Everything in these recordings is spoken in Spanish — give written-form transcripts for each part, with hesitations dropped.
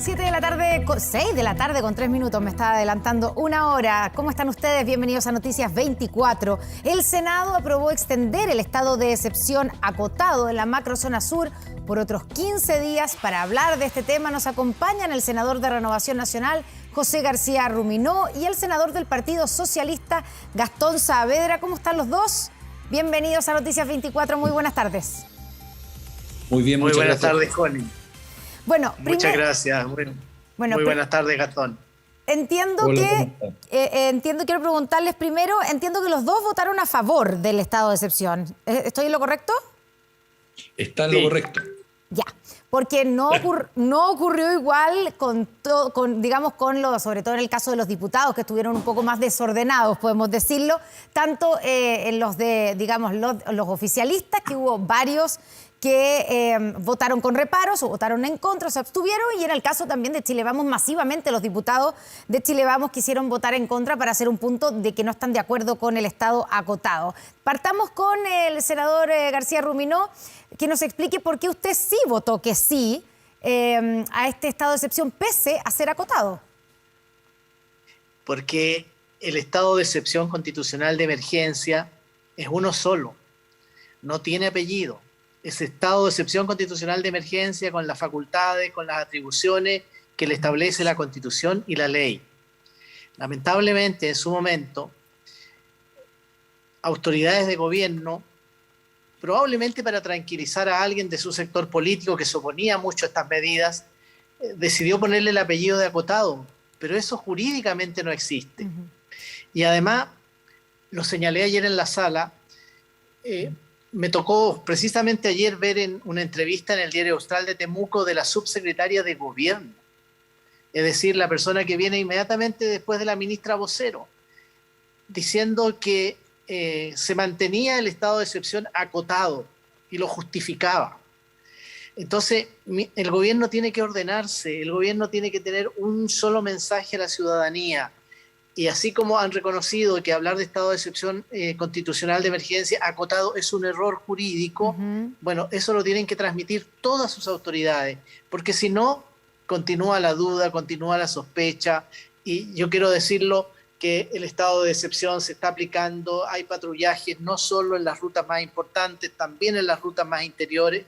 7 de la tarde, 6 de la tarde con 3 minutos, me está adelantando una hora. ¿Cómo están ustedes? Bienvenidos a Noticias 24. El Senado aprobó extender el estado de excepción acotado en la macrozona sur por otros 15 días. Para hablar de este tema nos acompañan el senador de Renovación Nacional, José García Ruminó, y el senador del Partido Socialista, Gastón Saavedra. ¿Cómo están los dos? Bienvenidos a Noticias 24, muy buenas tardes. Muy bien, muy buenas gracias. tardes, Connie. Bueno, muchas gracias. Muy buenas tardes, Gastón. Entiendo quiero preguntarles primero, entiendo que los dos votaron a favor del estado de excepción. ¿Estoy en lo correcto? Está en lo correcto. Ya, porque no ocurrió igual sobre todo en el caso de los diputados, que estuvieron un poco más desordenados, podemos decirlo, tanto en los de, los oficialistas, que hubo varios que votaron con reparos o votaron en contra, se abstuvieron, y en el caso también de Chile Vamos, masivamente los diputados de Chile Vamos quisieron votar en contra para hacer un punto de que no están de acuerdo con el estado acotado. Partamos con el senador García Ruminó, que nos explique por qué usted sí votó que sí a este estado de excepción pese a ser acotado. Porque el estado de excepción constitucional de emergencia es uno solo, no tiene apellido. Es estado de excepción constitucional de emergencia con las facultades, con las atribuciones que le establece la Constitución y la ley. Lamentablemente, en su momento, autoridades de gobierno, probablemente para tranquilizar a alguien de su sector político que se oponía mucho a estas medidas, decidió ponerle el apellido de acotado, pero eso jurídicamente no existe. Y además, lo señalé ayer en la sala, me tocó precisamente ayer ver en una entrevista en el Diario Austral de Temuco de la subsecretaria de Gobierno, es decir, la persona que viene inmediatamente después de la ministra vocero, diciendo que se mantenía el estado de excepción acotado y lo justificaba. Entonces, el gobierno tiene que ordenarse, el gobierno tiene que tener un solo mensaje a la ciudadanía. Y así como han reconocido que hablar de estado de excepción constitucional de emergencia acotado es un error jurídico, bueno, eso lo tienen que transmitir todas sus autoridades, porque si no, continúa la duda, continúa la sospecha, y yo quiero decirlo que el estado de excepción se está aplicando, hay patrullajes no solo en las rutas más importantes, también en las rutas más interiores.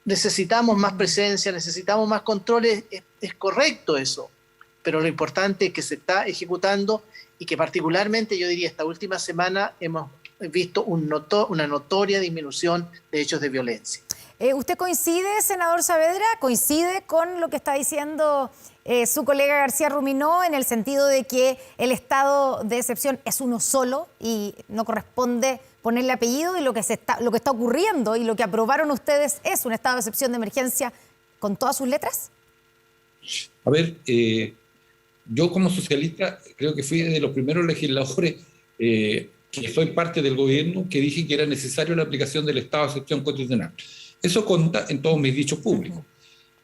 Necesitamos más presencia, necesitamos más controles, es correcto eso, pero lo importante es que se está ejecutando y que particularmente, yo diría, esta última semana hemos visto una notoria disminución de hechos de violencia. ¿Usted coincide, senador Saavedra? ¿Coincide con lo que está diciendo su colega García Ruminó en el sentido de que el estado de excepción es uno solo y no corresponde ponerle apellido, y lo que está ocurriendo y lo que aprobaron ustedes es un estado de excepción de emergencia con todas sus letras? A ver, yo como socialista creo que fui de los primeros legisladores que soy parte del gobierno que dije que era necesario la aplicación del estado de excepción constitucional. Eso consta en todos mis dichos públicos.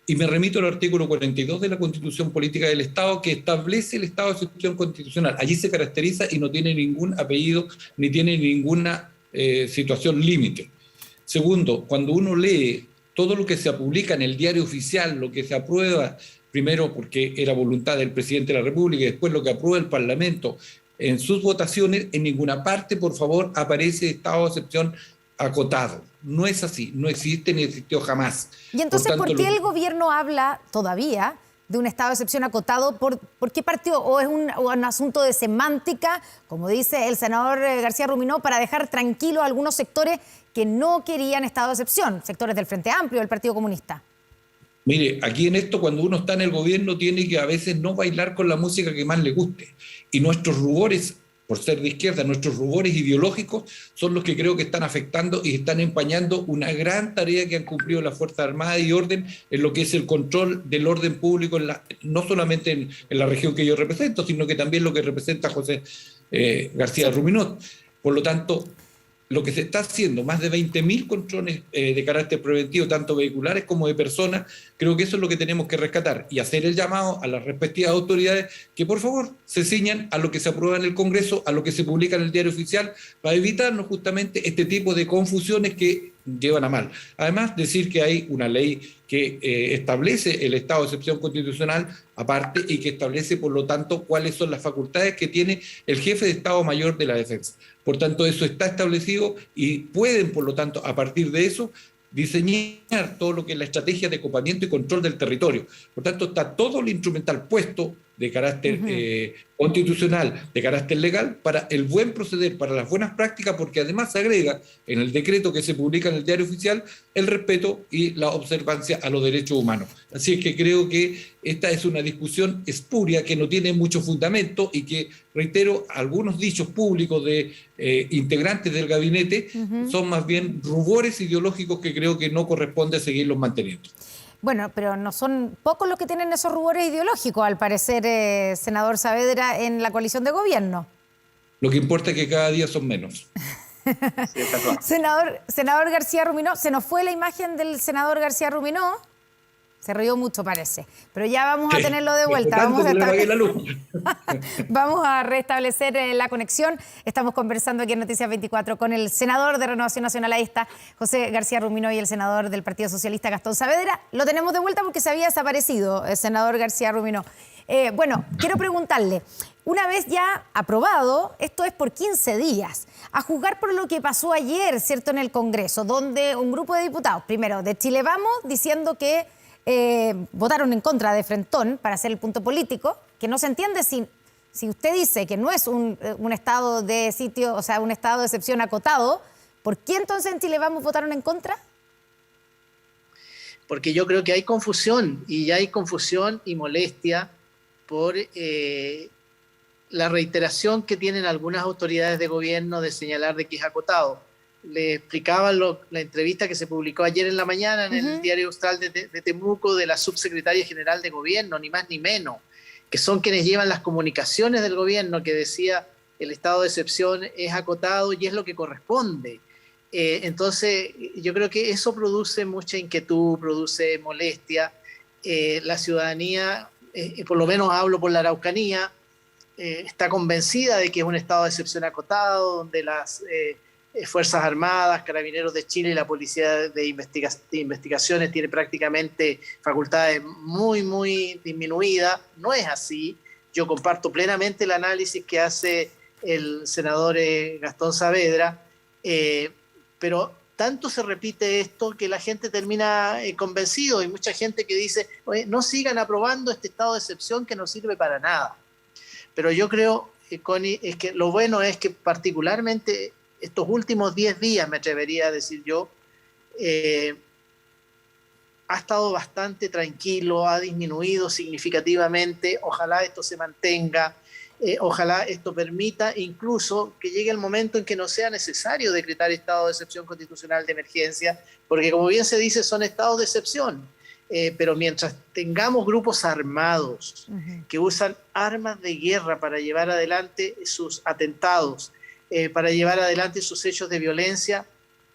Y me remito al artículo 42 de la Constitución Política del Estado, que establece el estado de excepción constitucional. Allí se caracteriza y no tiene ningún apellido ni tiene ninguna situación límite. Segundo, cuando uno lee todo lo que se publica en el diario oficial, lo que se aprueba, primero porque era voluntad del presidente de la República y después lo que aprueba el Parlamento en sus votaciones, en ninguna parte, por favor, aparece estado de excepción acotado. No es así, no existe ni existió jamás. Y entonces, ¿por qué el gobierno habla todavía de un estado de excepción acotado? ¿Por qué partido? ¿O es un asunto de semántica, como dice el senador García Ruminó, para dejar tranquilos a algunos sectores que no querían estado de excepción, sectores del Frente Amplio, del Partido Comunista? Mire, aquí en esto, cuando uno está en el gobierno, tiene que a veces no bailar con la música que más le guste. Y nuestros rubores, por ser de izquierda, nuestros rubores ideológicos son los que creo que están afectando y están empañando una gran tarea que han cumplido las Fuerzas Armadas y Orden en lo que es el control del orden público, no solamente en la región que yo represento, sino que también lo que representa José García Ruminó. Por lo tanto, lo que se está haciendo, más de 20.000 controles de carácter preventivo, tanto vehiculares como de personas, creo que eso es lo que tenemos que rescatar y hacer el llamado a las respectivas autoridades que por favor se ciñan a lo que se aprueba en el Congreso, a lo que se publica en el diario oficial, para evitarnos justamente este tipo de confusiones que llevan a mal. Además, decir que hay una ley que establece el estado de excepción constitucional aparte y que establece, por lo tanto, cuáles son las facultades que tiene el jefe de Estado Mayor de la Defensa. Por tanto, eso está establecido y pueden, por lo tanto, a partir de eso, diseñar todo lo que es la estrategia de ocupamiento y control del territorio. Por tanto, está todo el instrumental puesto de carácter constitucional, de carácter legal, para el buen proceder, para las buenas prácticas, porque además se agrega en el decreto que se publica en el Diario Oficial el respeto y la observancia a los derechos humanos. Así es que creo que esta es una discusión espuria que no tiene mucho fundamento y que, reitero, algunos dichos públicos de integrantes del gabinete son más bien rubores ideológicos que creo que no corresponde seguirlos manteniendo. Bueno, pero no son pocos los que tienen esos rubores ideológicos, al parecer, senador Saavedra, en la coalición de gobierno. Lo que importa es que cada día son menos. Sí, está claro. Senador García Ruminó, se nos fue la imagen del senador García Ruminó. Se rió mucho, parece. Pero ya vamos a tenerlo de vuelta. Vamos a restablecer la conexión. Estamos conversando aquí en Noticias 24 con el senador de Renovación Nacional, ahí está José García Ruminó, y el senador del Partido Socialista, Gastón Saavedra. Lo tenemos de vuelta porque se había desaparecido el senador García Ruminó. Bueno, quiero preguntarle, una vez ya aprobado, esto es por 15 días, a juzgar por lo que pasó ayer, ¿cierto?, en el Congreso, donde un grupo de diputados, primero de Chile Vamos, diciendo que votaron en contra de Frentón para hacer el punto político, que no se entiende si usted dice que no es un estado de sitio, o sea, un estado de excepción acotado, ¿por qué entonces en Chile Vamos votaron en contra? Porque yo creo que hay confusión y molestia por la reiteración que tienen algunas autoridades de gobierno de señalar de que es acotado. Le explicaba la entrevista que se publicó ayer en la mañana en el Diario Austral de Temuco de la subsecretaria general de gobierno, ni más ni menos, que son quienes llevan las comunicaciones del gobierno, que decía el estado de excepción es acotado y es lo que corresponde. Entonces, yo creo que eso produce mucha inquietud, produce molestia. La ciudadanía, por lo menos hablo por la Araucanía, está convencida de que es un estado de excepción acotado, donde las Fuerzas Armadas, Carabineros de Chile y la Policía de Investigaciones tiene prácticamente facultades muy, muy disminuidas. No es así. Yo comparto plenamente el análisis que hace el senador Gastón Saavedra, pero tanto se repite esto que la gente termina convencido. Hay mucha gente que dice, oye, no sigan aprobando este estado de excepción que no sirve para nada. Pero yo creo, Connie, es que lo bueno es que particularmente estos últimos 10 días, me atrevería a decir yo, ha estado bastante tranquilo, ha disminuido significativamente. Ojalá esto se mantenga, ojalá esto permita incluso que llegue el momento en que no sea necesario decretar estado de excepción constitucional de emergencia, porque como bien se dice, son estados de excepción. Pero mientras tengamos grupos armados que usan armas de guerra para llevar adelante sus atentados, para llevar adelante sus hechos de violencia,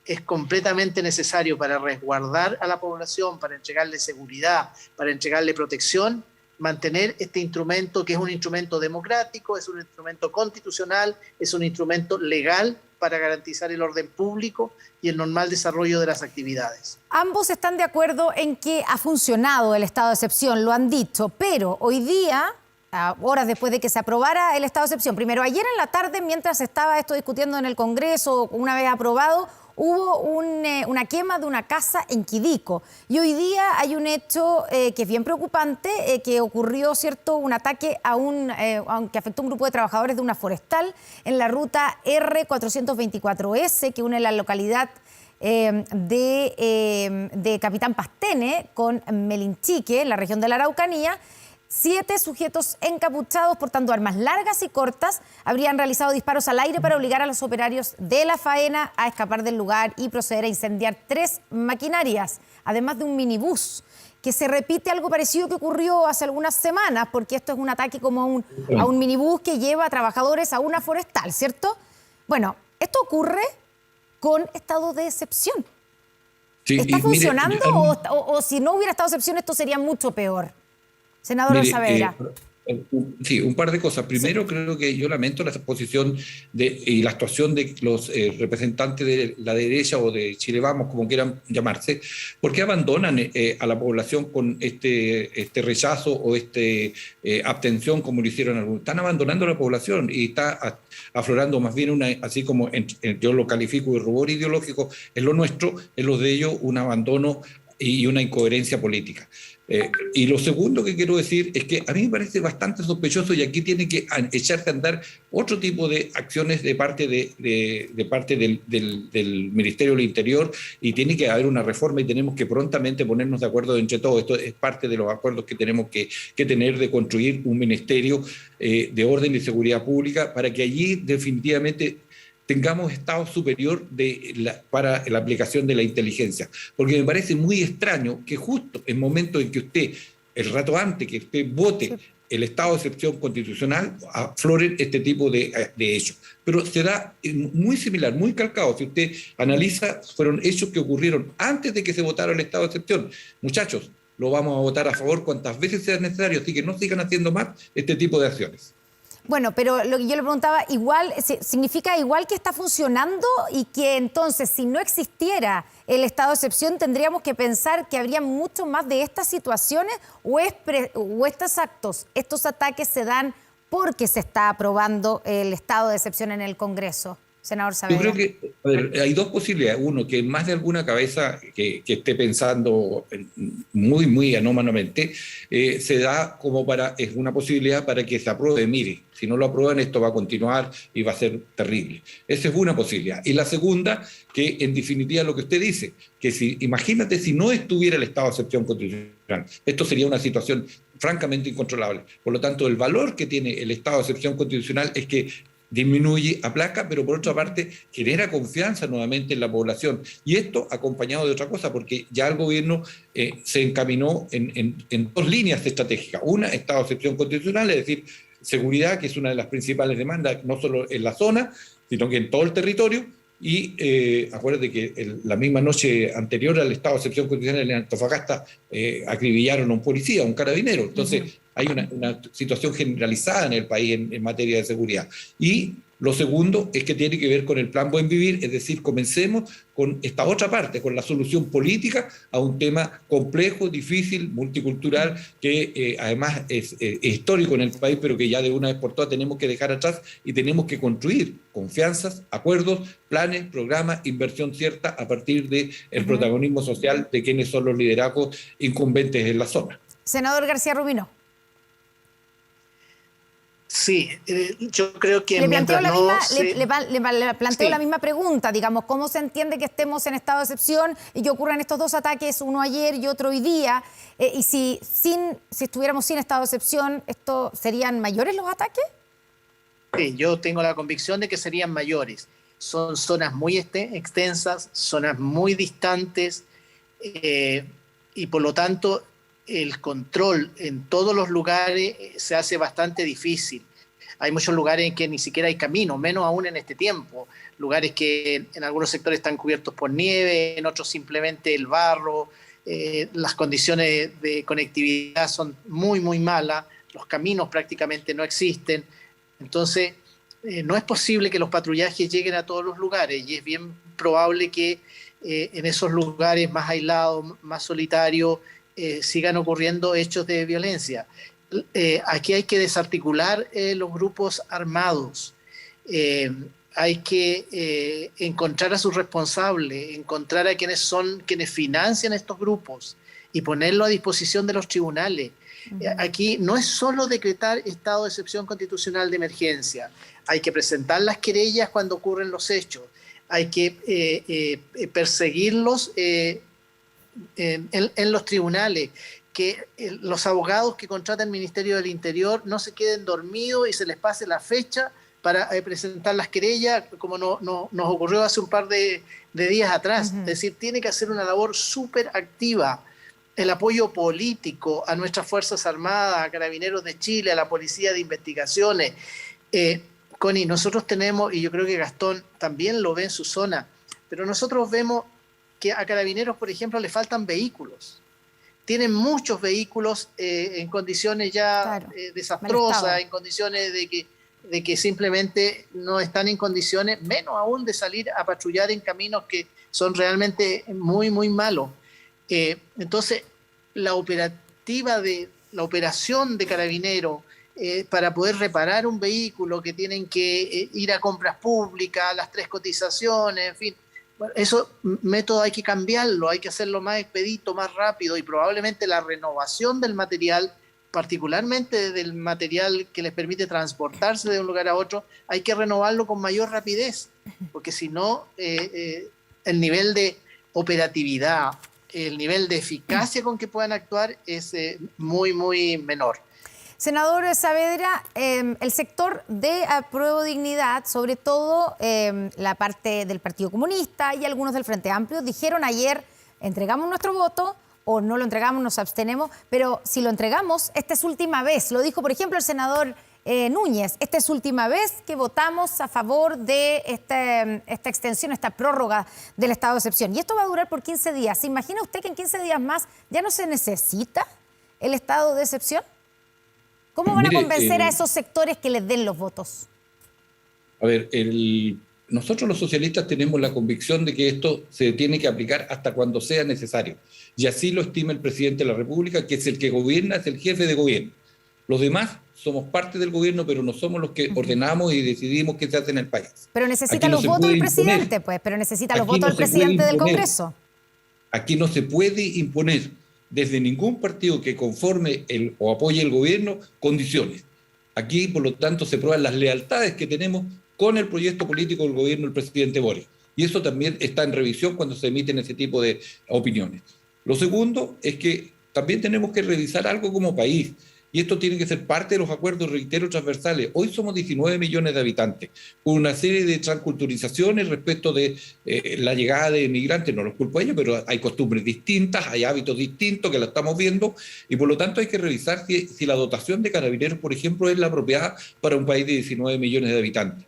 es completamente necesario para resguardar a la población, para entregarle seguridad, para entregarle protección, mantener este instrumento que es un instrumento democrático, es un instrumento constitucional, es un instrumento legal para garantizar el orden público y el normal desarrollo de las actividades. Ambos están de acuerdo en que ha funcionado el estado de excepción, lo han dicho, pero hoy día, horas después de que se aprobara el estado de excepción, primero ayer en la tarde, mientras estaba esto discutiendo en el Congreso, una vez aprobado, hubo una quema de una casa en Quidico. Y hoy día hay un hecho que es bien preocupante, que ocurrió, ¿cierto?, un ataque que afectó a un grupo de trabajadores de una forestal en la ruta R424S, que une la localidad de Capitán Pastene con Melinchique, en la región de la Araucanía. 7 sujetos encapuchados portando armas largas y cortas habrían realizado disparos al aire para obligar a los operarios de la faena a escapar del lugar y proceder a incendiar 3 maquinarias, además de un minibús, que se repite algo parecido que ocurrió hace algunas semanas, porque esto es un ataque como a un minibús que lleva a trabajadores a una forestal, ¿cierto? Bueno, esto ocurre con estado de excepción. Sí, ¿está funcionando o si no hubiera estado de excepción esto sería mucho peor? Senador Saavedra. Sí, un par de cosas. Primero, Sí. creo que yo lamento la posición y la actuación de los representantes de la derecha o de Chile Vamos, como quieran llamarse, porque abandonan a la población con este rechazo o abstención, como lo hicieron algunos. Están abandonando a la población y está aflorando más bien así como yo lo califico de rubor ideológico en lo nuestro, en los de ellos un abandono y una incoherencia política. Y lo segundo que quiero decir es que a mí me parece bastante sospechoso y aquí tiene que echarse a andar otro tipo de acciones de parte, de parte del Ministerio del Interior y tiene que haber una reforma y tenemos que prontamente ponernos de acuerdo entre todos. Esto es parte de los acuerdos que tenemos que tener de construir un Ministerio de Orden y Seguridad Pública para que allí definitivamente tengamos estado superior para la aplicación de la inteligencia. Porque me parece muy extraño que justo en momentos en que usted, el rato antes que usted vote el estado de excepción constitucional, afloren este tipo de hechos. Pero se da muy similar, muy calcado. Si usted analiza, fueron hechos que ocurrieron antes de que se votara el estado de excepción. Muchachos, lo vamos a votar a favor cuantas veces sea necesario, así que no sigan haciendo más este tipo de acciones. Bueno, pero lo que yo le preguntaba, igual, ¿significa igual que está funcionando y que entonces si no existiera el estado de excepción tendríamos que pensar que habría mucho más de estas situaciones o estos actos, estos ataques se dan porque se está aprobando el estado de excepción en el Congreso? Senador Saavedra. Yo creo que a ver, hay dos posibilidades. Uno, que más de alguna cabeza que esté pensando muy anómalamente, se da como es una posibilidad para que se apruebe. Mire, si no lo aprueban, esto va a continuar y va a ser terrible. Esa es una posibilidad. Y la segunda, que en definitiva lo que usted dice, que imagínate si no estuviera el estado de excepción constitucional, esto sería una situación francamente incontrolable. Por lo tanto, el valor que tiene el estado de excepción constitucional es que disminuye, aplaca, pero por otra parte genera confianza nuevamente en la población. Y esto acompañado de otra cosa, porque ya el gobierno se encaminó en dos líneas estratégicas. Una, estado de excepción constitucional, es decir, seguridad, que es una de las principales demandas, no solo en la zona, sino que en todo el territorio. Y acuérdate que la misma noche anterior al estado de excepción constitucional en Antofagasta acribillaron a un policía, a un carabinero. Entonces, hay una situación generalizada en el país en materia de seguridad. Y lo segundo es que tiene que ver con el plan Buen Vivir, es decir, comencemos con esta otra parte, con la solución política a un tema complejo, difícil, multicultural, que además es histórico en el país, pero que ya de una vez por todas tenemos que dejar atrás y tenemos que construir confianzas, acuerdos, planes, programas, inversión cierta a partir del protagonismo social de quienes son los liderazgos incumbentes en la zona. Senador García Rubino. Sí, yo creo que le planteo, sí. la misma pregunta, digamos, ¿cómo se entiende que estemos en estado de excepción y que ocurran estos dos ataques, uno ayer y otro hoy día? Y si estuviéramos sin estado de excepción, ¿serían mayores los ataques? Sí, yo tengo la convicción de que serían mayores. Son zonas muy extensas, zonas muy distantes y por lo tanto el control en todos los lugares se hace bastante difícil. Hay muchos lugares en que ni siquiera hay camino, menos aún en este tiempo. Lugares que en algunos sectores están cubiertos por nieve, en otros simplemente el barro. Las condiciones de conectividad son muy malas, los caminos prácticamente no existen. Entonces, no es posible que los patrullajes lleguen a todos los lugares y es bien probable que en esos lugares más aislados, más solitarios, sigan ocurriendo hechos de violencia. Aquí hay que desarticular los grupos armados, hay que encontrar a sus responsables, encontrar a quienes financian estos grupos y ponerlo a disposición de los tribunales. Aquí no es solo decretar estado de excepción constitucional de emergencia, hay que presentar las querellas cuando ocurren los hechos, hay que perseguirlos en los tribunales, que los abogados que contrata el Ministerio del Interior no se queden dormidos y se les pase la fecha para presentar las querellas, como nos ocurrió hace un par de días atrás. Es decir, tiene que hacer una labor súper activa. El apoyo político a nuestras Fuerzas Armadas, a Carabineros de Chile, a la Policía de Investigaciones. Connie, nosotros tenemos, y yo creo que Gastón también lo ve en su zona, pero nosotros vemos que a Carabineros, por ejemplo, le faltan vehículos. tienen muchos vehículos en condiciones ya Claro, desastrosas, en condiciones de que simplemente no están en condiciones, menos aún de salir a patrullar en caminos que son realmente muy, muy malos. Entonces, la operación de Carabineros para poder reparar un vehículo, que tienen que ir a compras públicas, las 3 cotizaciones, en fin. Bueno, eso método hay que cambiarlo, hay que hacerlo más expedito, más rápido, y probablemente la renovación del material, particularmente del material que les permite transportarse de un lugar a otro, hay que renovarlo con mayor rapidez, porque si no, el nivel de operatividad, el nivel de eficacia con que puedan actuar es muy, muy menor. Senador Saavedra, el sector de Apruebo Dignidad, sobre todo la parte del Partido Comunista y algunos del Frente Amplio, dijeron ayer, entregamos nuestro voto o no lo entregamos, nos abstenemos, pero si lo entregamos, esta es última vez. Lo dijo, por ejemplo, el senador Núñez, esta es última vez que votamos a favor de esta extensión, esta prórroga del estado de excepción. Y esto va a durar por 15 días. ¿Se imagina usted que en 15 días más ya no se necesita el estado de excepción? ¿Cómo van a convencer a esos sectores que les den los votos? A ver, nosotros los socialistas tenemos la convicción de que esto se tiene que aplicar hasta cuando sea necesario. Y así lo estima el presidente de la República, que es el que gobierna, es el jefe de gobierno. Los demás somos parte del gobierno, pero no somos los que ordenamos y decidimos qué se hace en el país. Pero necesita los votos del presidente, pues, pero necesita los votos del presidente del Congreso. Aquí no se puede imponer desde ningún partido que conforme o apoye el gobierno condiciones. Aquí, por lo tanto, se prueban las lealtades que tenemos con el proyecto político del gobierno del presidente Boric. Y eso también está en revisión cuando se emiten ese tipo de opiniones. Lo segundo es que también tenemos que revisar algo como país. Y esto tiene que ser parte de los acuerdos, reitero, transversales. Hoy somos 19 millones de habitantes, con una serie de transculturizaciones respecto de la llegada de migrantes. No los culpo a ellos, pero hay costumbres distintas, hay hábitos distintos que la estamos viendo, y por lo tanto hay que revisar si la dotación de Carabineros, por ejemplo, es la apropiada para un país de 19 millones de habitantes.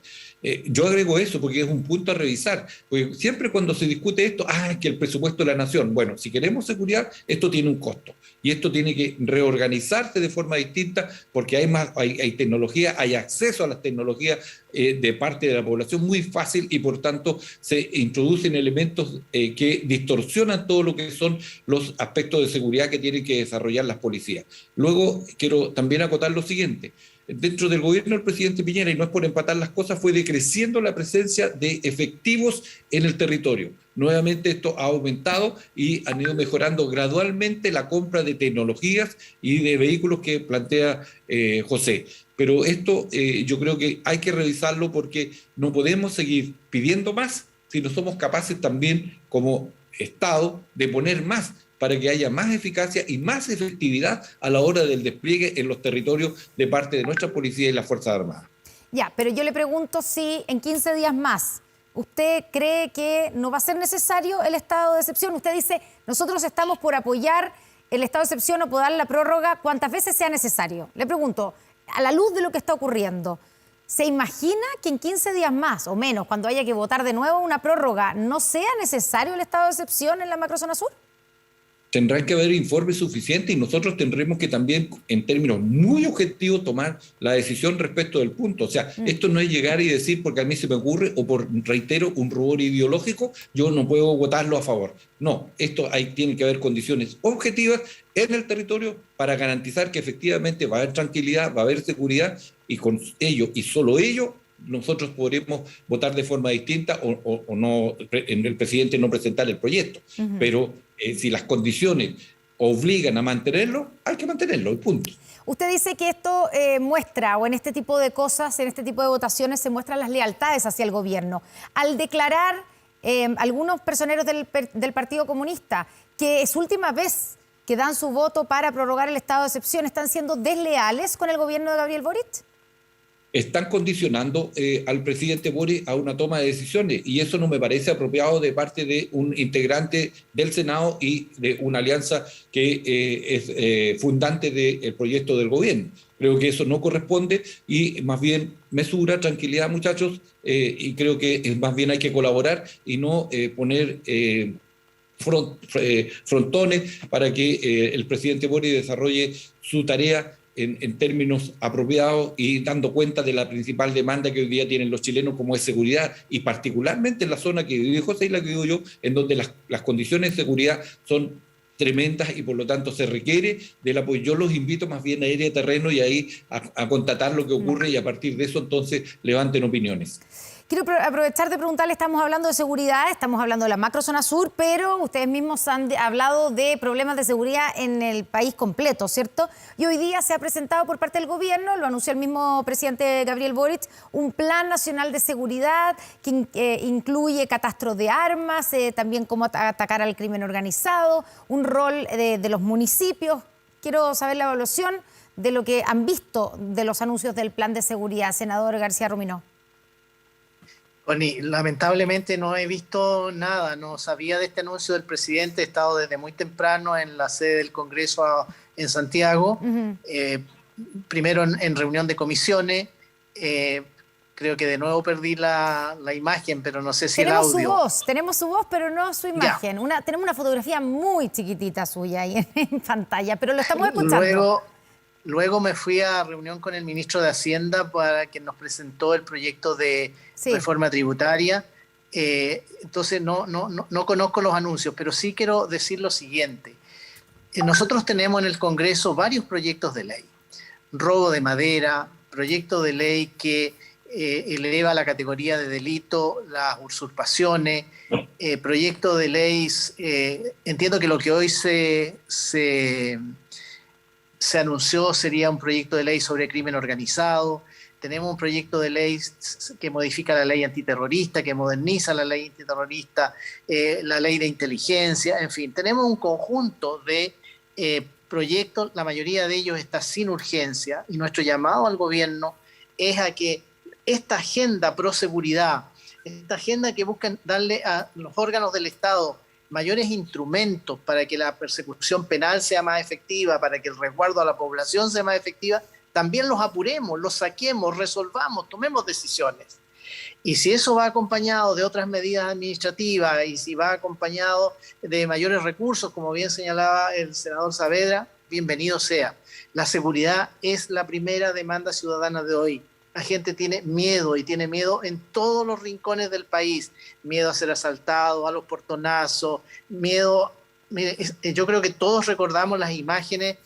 Yo agrego eso porque es un punto a revisar, porque siempre cuando se discute esto, es que el presupuesto de la nación, bueno, si queremos seguridad, esto tiene un costo, y esto tiene que reorganizarse de forma distinta, porque hay tecnología, hay acceso a las tecnologías de parte de la población muy fácil, y por tanto se introducen elementos que distorsionan todo lo que son los aspectos de seguridad que tienen que desarrollar las policías. Luego quiero también acotar lo siguiente. Dentro del gobierno del presidente Piñera, y no es por empatar las cosas, fue decreciendo la presencia de efectivos en el territorio. Nuevamente esto ha aumentado y han ido mejorando gradualmente la compra de tecnologías y de vehículos que plantea José. Pero esto yo creo que hay que revisarlo, porque no podemos seguir pidiendo más si no somos capaces también como Estado de poner más, para que haya más eficacia y más efectividad a la hora del despliegue en los territorios de parte de nuestra policía y las Fuerzas Armadas. Ya, pero yo le pregunto si en 15 días más usted cree que no va a ser necesario el estado de excepción. Usted dice, nosotros estamos por apoyar el estado de excepción o por dar la prórroga cuantas veces sea necesario. Le pregunto, a la luz de lo que está ocurriendo, ¿se imagina que en 15 días más o menos, cuando haya que votar de nuevo una prórroga, no sea necesario el estado de excepción en la macrozona sur? Tendrán que haber informes suficientes, y nosotros tendremos que también, en términos muy objetivos, tomar la decisión respecto del punto. O sea, esto no es llegar y decir porque a mí se me ocurre, o por, reitero, un rubor ideológico, yo no puedo votarlo a favor. No, tiene que haber condiciones objetivas en el territorio para garantizar que efectivamente va a haber tranquilidad, va a haber seguridad, y con ello y solo ello nosotros podremos votar de forma distinta o no, el presidente no presentar el proyecto. Pero si las condiciones obligan a mantenerlo, hay que mantenerlo, y punto. Usted dice que esto muestra, o en este tipo de cosas, en este tipo de votaciones, se muestran las lealtades hacia el gobierno. Al declarar algunos personeros del Partido Comunista que es última vez que dan su voto para prorrogar el estado de excepción, ¿están siendo desleales con el gobierno de Gabriel Boric? Están condicionando al presidente Boric a una toma de decisiones, y eso no me parece apropiado de parte de un integrante del Senado y de una alianza que es fundante del proyecto del gobierno. Creo que eso no corresponde, y más bien mesura, tranquilidad, muchachos, y creo que más bien hay que colaborar y no poner frontones para que el presidente Boric desarrolle su tarea en términos apropiados y dando cuenta de la principal demanda que hoy día tienen los chilenos, como es seguridad, y particularmente en la zona que vive José y la que vivo yo, en donde las condiciones de seguridad son tremendas y por lo tanto se requiere del apoyo. Yo los invito más bien a ir a terreno y ahí a constatar lo que ocurre y a partir de eso entonces levanten opiniones. Quiero aprovechar de preguntarle, estamos hablando de seguridad, estamos hablando de la macrozona sur, pero ustedes mismos han hablado de problemas de seguridad en el país completo, ¿cierto? Y hoy día se ha presentado por parte del gobierno, lo anunció el mismo presidente Gabriel Boric, un plan nacional de seguridad que incluye catastro de armas, también cómo atacar al crimen organizado, un rol de los municipios. Quiero saber la evaluación de lo que han visto de los anuncios del plan de seguridad, senador García Ruminó. Lamentablemente no he visto nada, no sabía de este anuncio del presidente, he estado desde muy temprano en la sede del Congreso en Santiago, primero en reunión de comisiones, creo que de nuevo perdí la imagen, pero no sé si el audio. Tenemos su voz, pero no su imagen. Tenemos una fotografía muy chiquitita suya ahí en pantalla, pero lo estamos escuchando. Luego me fui a reunión con el ministro de Hacienda para que nos presentó el proyecto de reforma tributaria. Entonces no conozco los anuncios, pero sí quiero decir lo siguiente. Nosotros tenemos en el Congreso varios proyectos de ley. Robo de madera, proyecto de ley que eleva a la categoría de delito las usurpaciones, proyecto de ley, entiendo que lo que hoy se anunció sería un proyecto de ley sobre crimen organizado. Tenemos un proyecto de ley que modifica la ley antiterrorista, que moderniza la ley antiterrorista, la ley de inteligencia, en fin. Tenemos un conjunto de proyectos, la mayoría de ellos está sin urgencia, y nuestro llamado al gobierno es a que esta agenda pro seguridad, esta agenda que busca darle a los órganos del Estado mayores instrumentos para que la persecución penal sea más efectiva, para que el resguardo a la población sea más efectiva, también los apuremos, los saquemos, resolvamos, tomemos decisiones. Y si eso va acompañado de otras medidas administrativas y si va acompañado de mayores recursos, como bien señalaba el senador Saavedra, bienvenido sea. La seguridad es la primera demanda ciudadana de hoy. La gente tiene miedo y tiene miedo en todos los rincones del país. Miedo a ser asaltado, a los portonazos, miedo... Mire, yo creo que todos recordamos las imágenes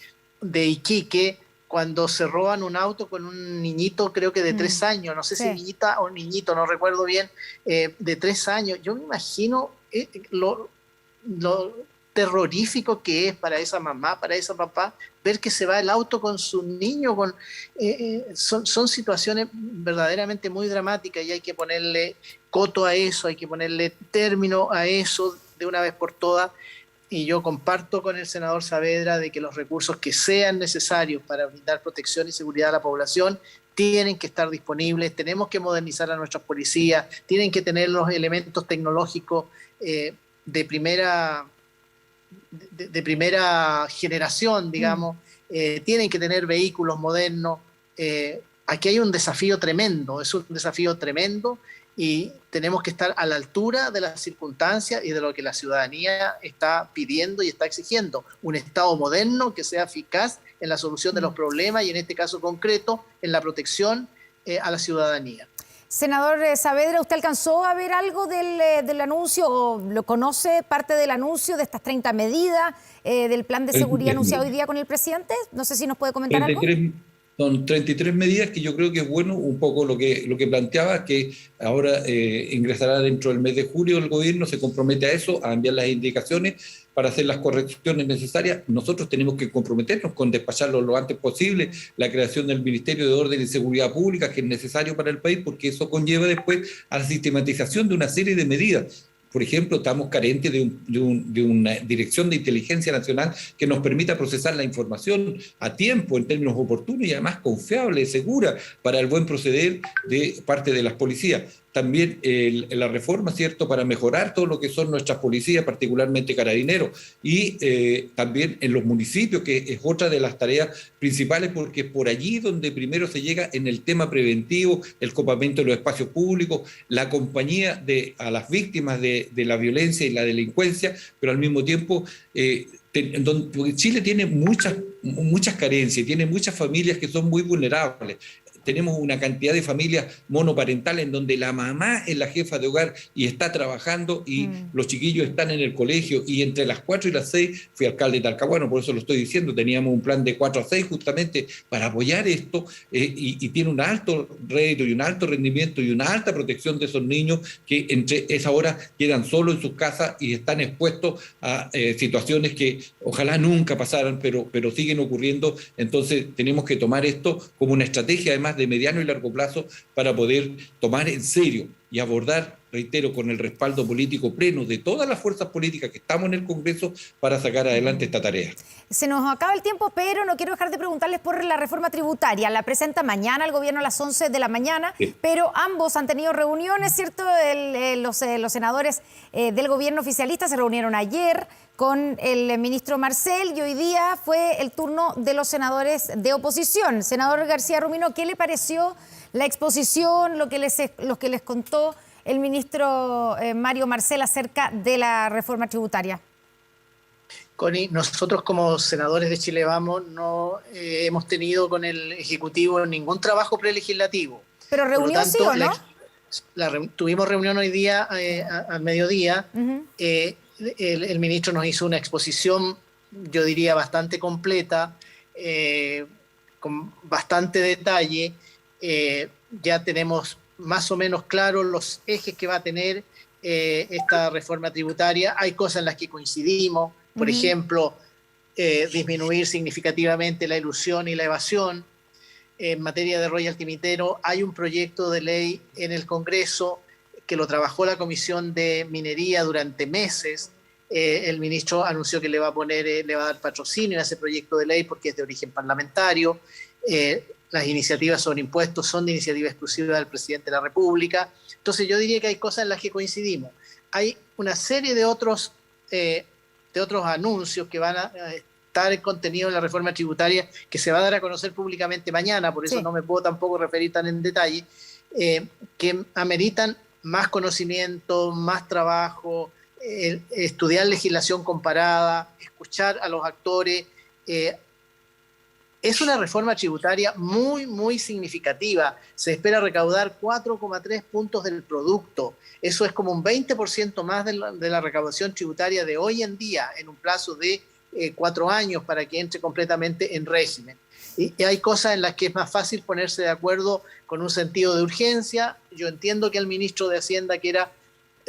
de Iquique cuando se roban un auto con un niñito, creo que de 3 años, no sé si niñita o niñito, no recuerdo bien, de 3 años. Yo me imagino lo terrorífico que es para esa mamá, para ese papá, ver que se va el auto con su niño. Son situaciones verdaderamente muy dramáticas y hay que ponerle coto a eso, hay que ponerle término a eso de una vez por todas. Y yo comparto con el senador Saavedra de que los recursos que sean necesarios para brindar protección y seguridad a la población tienen que estar disponibles, tenemos que modernizar a nuestras policías, tienen que tener los elementos tecnológicos de primera generación, digamos, tienen que tener vehículos modernos. Aquí hay un desafío tremendo, es un desafío tremendo y tenemos que estar a la altura de las circunstancias y de lo que la ciudadanía está pidiendo y está exigiendo. Un Estado moderno que sea eficaz en la solución de los problemas y en este caso concreto en la protección a la ciudadanía. Senador Saavedra, ¿usted alcanzó a ver algo del anuncio o lo conoce parte del anuncio de estas 30 medidas del plan de seguridad anunciado hoy día con el presidente? No sé si nos puede comentar algo. Son 33 medidas que yo creo que es bueno un poco lo que planteaba, que ahora ingresará dentro del mes de julio el gobierno, se compromete a eso, a enviar las indicaciones para hacer las correcciones necesarias. Nosotros tenemos que comprometernos con despacharlo lo antes posible, la creación del Ministerio de Orden y Seguridad Pública, que es necesario para el país, porque eso conlleva después a la sistematización de una serie de medidas. Por ejemplo, estamos carentes de una dirección de inteligencia nacional que nos permita procesar la información a tiempo, en términos oportunos y además confiable, segura para el buen proceder de parte de las policías. también la reforma, ¿cierto?, para mejorar todo lo que son nuestras policías, particularmente carabineros, y también en los municipios, que es otra de las tareas principales, porque es por allí donde primero se llega en el tema preventivo, el copamiento de los espacios públicos, la compañía a las víctimas de la violencia y la delincuencia, pero al mismo tiempo porque Chile tiene muchas carencias, tiene muchas familias que son muy vulnerables. Tenemos una cantidad de familias monoparentales en donde la mamá es la jefa de hogar y está trabajando y los chiquillos están en el colegio, y entre las 4 y las 6 fui alcalde de Talcahuano, por eso lo estoy diciendo, teníamos un plan de 4 a 6 justamente para apoyar esto, y tiene un alto rédito y un alto rendimiento y una alta protección de esos niños que entre esa hora quedan solos en sus casas y están expuestos a situaciones que ojalá nunca pasaran, pero siguen ocurriendo. Entonces tenemos que tomar esto como una estrategia, además de mediano y largo plazo, para poder tomar en serio y abordar, reitero, con el respaldo político pleno de todas las fuerzas políticas que estamos en el Congreso para sacar adelante esta tarea. Se nos acaba el tiempo, pero no quiero dejar de preguntarles por la reforma tributaria. La presenta mañana el gobierno a las 11 de la mañana, sí, pero ambos han tenido reuniones, ¿cierto? Los senadores del gobierno oficialista se reunieron ayer con el ministro Marcel, y hoy día fue el turno de los senadores de oposición. Senador García Rumino, ¿qué le pareció la exposición, lo que les contó el ministro Mario Marcel acerca de la reforma tributaria? Connie, nosotros como senadores de Chile Vamos no hemos tenido con el Ejecutivo ningún trabajo prelegislativo. ¿Pero reunión sí o no? Tuvimos reunión hoy día al mediodía. El ministro nos hizo una exposición, yo diría, bastante completa, con bastante detalle. Ya tenemos más o menos claros los ejes que va a tener esta reforma tributaria. Hay cosas en las que coincidimos, por ejemplo, disminuir significativamente la elusión y la evasión. En materia de royalty minero hay un proyecto de ley en el Congreso que lo trabajó la Comisión de Minería durante meses. El ministro anunció que le va a dar patrocinio a ese proyecto de ley porque es de origen parlamentario. Las iniciativas sobre impuestos son de iniciativa exclusiva del presidente de la República. Entonces yo diría que hay cosas en las que coincidimos. Hay una serie de otros anuncios que van a estar contenidos en la reforma tributaria que se va a dar a conocer públicamente mañana, por eso no me puedo tampoco referir tan en detalle, que ameritan más conocimiento, más trabajo, estudiar legislación comparada, escuchar a los actores. Es una reforma tributaria muy, muy significativa. Se espera recaudar 4,3 puntos del producto. Eso es como un 20% más de la recaudación tributaria de hoy en día, en un plazo de 4 años para que entre completamente en régimen. Y hay cosas en las que es más fácil ponerse de acuerdo con un sentido de urgencia. Yo entiendo que el ministro de Hacienda quiera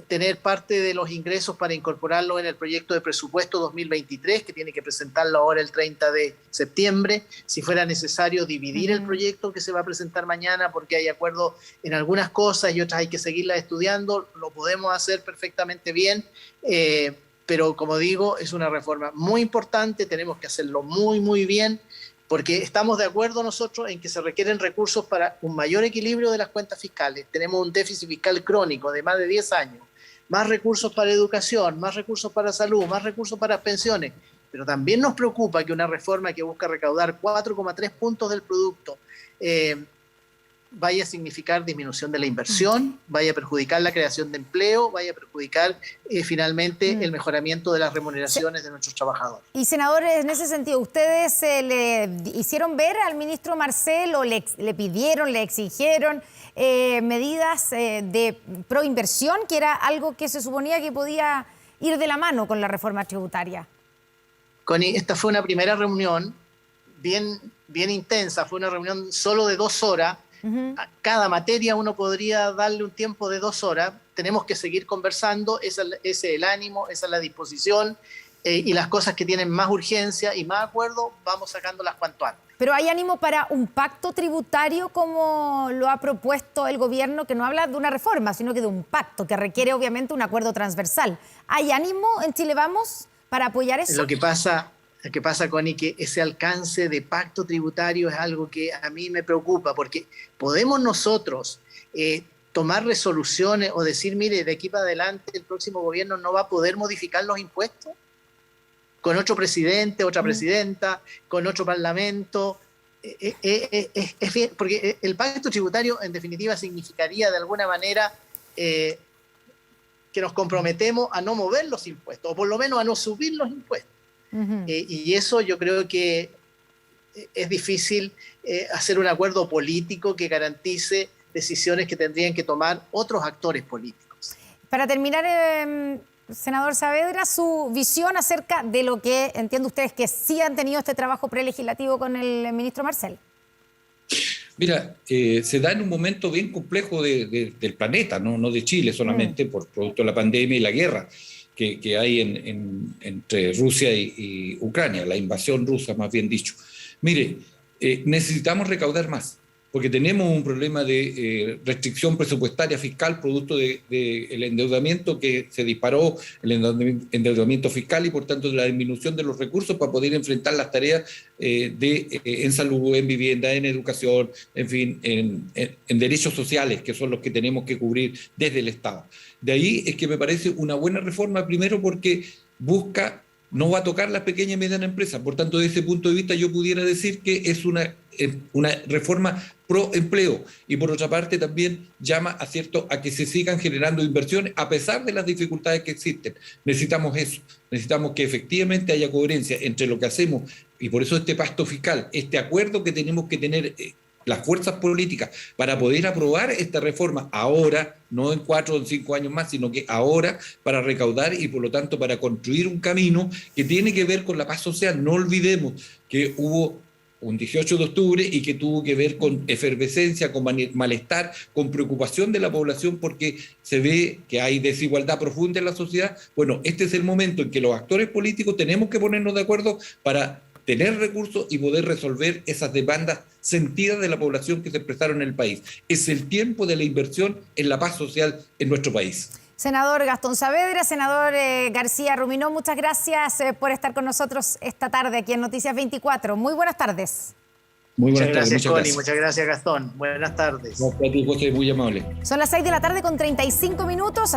tener parte de los ingresos para incorporarlo en el proyecto de presupuesto 2023, que tiene que presentarlo ahora el 30 de septiembre. Si fuera necesario dividir el proyecto que se va a presentar mañana, porque hay acuerdo en algunas cosas y otras hay que seguirlas estudiando, lo podemos hacer perfectamente bien. Pero como digo, es una reforma muy importante, tenemos que hacerlo muy, muy bien, porque estamos de acuerdo nosotros en que se requieren recursos para un mayor equilibrio de las cuentas fiscales. Tenemos un déficit fiscal crónico de más de 10 años, más recursos para educación, más recursos para salud, más recursos para pensiones, pero también nos preocupa que una reforma que busca recaudar 4,3 puntos del producto vaya a significar disminución de la inversión, vaya a perjudicar la creación de empleo, vaya a perjudicar finalmente el mejoramiento de las remuneraciones de nuestros trabajadores. Y senadores, en ese sentido, ¿ustedes le hicieron ver al ministro Marcel o le pidieron, le exigieron medidas de proinversión, que era algo que se suponía que podía ir de la mano con la reforma tributaria? Connie, esta fue una primera reunión bien intensa, fue una reunión solo de 2 horas. A cada materia uno podría darle un tiempo de 2 horas. Tenemos que seguir conversando, ese es el ánimo, esa es la disposición, y las cosas que tienen más urgencia y más acuerdo, vamos sacándolas cuanto antes. Pero ¿hay ánimo para un pacto tributario como lo ha propuesto el gobierno, que no habla de una reforma, sino que de un pacto que requiere obviamente un acuerdo transversal? ¿Hay ánimo en Chile Vamos para apoyar eso? Lo que pasa, Connie, que ese alcance de pacto tributario es algo que a mí me preocupa, porque podemos nosotros tomar resoluciones o decir, mire, de aquí para adelante el próximo gobierno no va a poder modificar los impuestos? Con otro presidente, otra presidenta, con otro parlamento. Es bien, porque el pacto tributario en definitiva significaría de alguna manera que nos comprometemos a no mover los impuestos, o por lo menos a no subir los impuestos. Y eso yo creo que es difícil hacer un acuerdo político que garantice decisiones que tendrían que tomar otros actores políticos. Para terminar, senador Saavedra, su visión acerca de lo que entienden ustedes que sí han tenido este trabajo prelegislativo con el ministro Marcel. Mira, se da en un momento bien complejo del planeta, no de Chile solamente, por producto de la pandemia y la guerra que hay entre Rusia y Ucrania, la invasión rusa, más bien dicho. Mire, necesitamos recaudar más, porque tenemos un problema de restricción presupuestaria fiscal producto del endeudamiento que se disparó, el endeudamiento fiscal y por tanto de la disminución de los recursos para poder enfrentar las tareas en salud, en vivienda, en educación, en fin, en derechos sociales, que son los que tenemos que cubrir desde el Estado. De ahí es que me parece una buena reforma, primero porque no va a tocar las pequeñas y medianas empresas. Por tanto, desde ese punto de vista yo pudiera decir que es una reforma pro empleo, y por otra parte también llama a que se sigan generando inversiones a pesar de las dificultades que existen. Necesitamos eso, necesitamos que efectivamente haya coherencia entre lo que hacemos, y por eso este pacto fiscal, este acuerdo que tenemos que tener las fuerzas políticas para poder aprobar esta reforma ahora, no en 4 o 5 años más, sino que ahora, para recaudar y por lo tanto para construir un camino que tiene que ver con la paz social. No olvidemos que hubo un 18 de octubre y que tuvo que ver con efervescencia, con malestar, con preocupación de la población porque se ve que hay desigualdad profunda en la sociedad. Bueno, este es el momento en que los actores políticos tenemos que ponernos de acuerdo para tener recursos y poder resolver esas demandas sentidas de la población que se expresaron en el país. Es el tiempo de la inversión en la paz social en nuestro país. Senador Gastón Saavedra, senador García Ruminó, muchas gracias por estar con nosotros esta tarde aquí en Noticias 24. Muy buenas tardes. Muy buenas muchas gracias, tardes. Connie. Muchas gracias, Gastón. Buenas tardes. No, a ti, José, muy amable. Son las 6 de la tarde con 35 minutos.